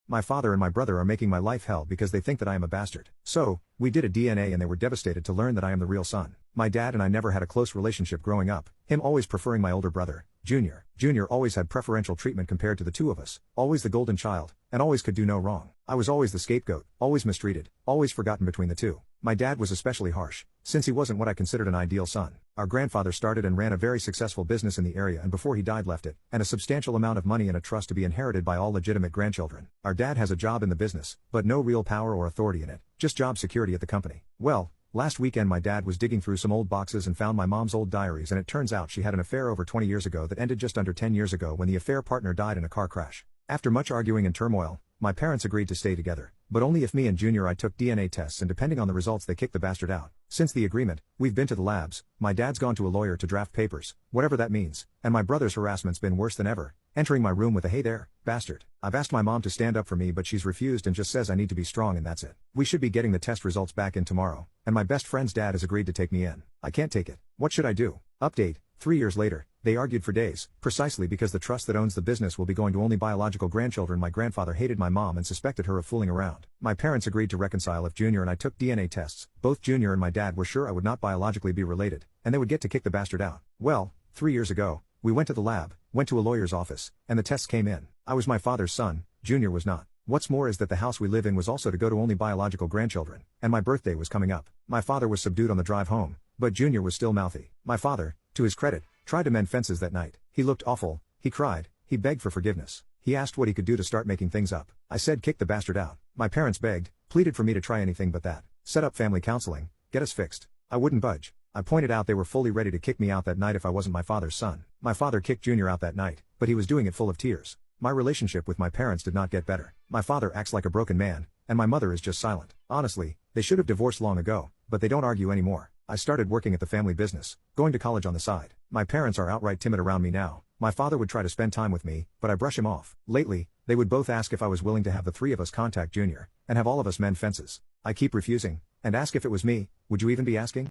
My father and my brother are making my life hell because they think that I am a bastard. So, we did a DNA and they were devastated to learn that I am the real son. My dad and I never had a close relationship growing up, him always preferring my older brother, Junior. Junior always had preferential treatment compared to the two of us, always the golden child, and always could do no wrong. I was always the scapegoat, always mistreated, always forgotten between the two. My dad was especially harsh, since he wasn't what I considered an ideal son. Our grandfather started and ran a very successful business in the area and before he died left it, and a substantial amount of money in a trust to be inherited by all legitimate grandchildren. Our dad has a job in the business, but no real power or authority in it, just job security at the company. Well, last weekend my dad was digging through some old boxes and found my mom's old diaries and it turns out she had an affair over 20 years ago that ended just under 10 years ago when the affair partner died in a car crash. After much arguing and turmoil, my parents agreed to stay together, but only if me and Junior I took DNA tests and depending on the results they kicked the bastard out. Since the agreement, we've been to the labs, my dad's gone to a lawyer to draft papers, whatever that means, and my brother's harassment's been worse than ever, entering my room with a "Hey there, bastard." I've asked my mom to stand up for me but she's refused and just says I need to be strong and that's it. We should be getting the test results back in tomorrow, and my best friend's dad has agreed to take me in. I can't take it. What should I do? Update, 3 years later, they argued for days, precisely because the trust that owns the business will be going to only biological grandchildren. My grandfather hated my mom and suspected her of fooling around. My parents agreed to reconcile if Junior and I took DNA tests. Both Junior and my dad were sure I would not biologically be related, and they would get to kick the bastard out. Well, 3 years ago, we went to the lab, went to a lawyer's office, and the tests came in. I was my father's son, Junior was not. What's more is that the house we live in was also to go to only biological grandchildren, and my birthday was coming up. My father was subdued on the drive home, but Junior was still mouthy. My father, to his credit, tried to mend fences that night. He looked awful, he cried, he begged for forgiveness. He asked what he could do to start making things up. I said kick the bastard out. My parents begged, pleaded for me to try anything but that. Set up family counseling, get us fixed. I wouldn't budge. I pointed out they were fully ready to kick me out that night if I wasn't my father's son. My father kicked Junior out that night, but he was doing it full of tears. My relationship with my parents did not get better. My father acts like a broken man, and my mother is just silent. Honestly, they should have divorced long ago, but they don't argue anymore. I started working at the family business, going to college on the side. My parents are outright timid around me now. My father would try to spend time with me, but I brush him off. Lately, they would both ask if I was willing to have the three of us contact Junior, and have all of us mend fences. I keep refusing, and ask if it was me, would you even be asking?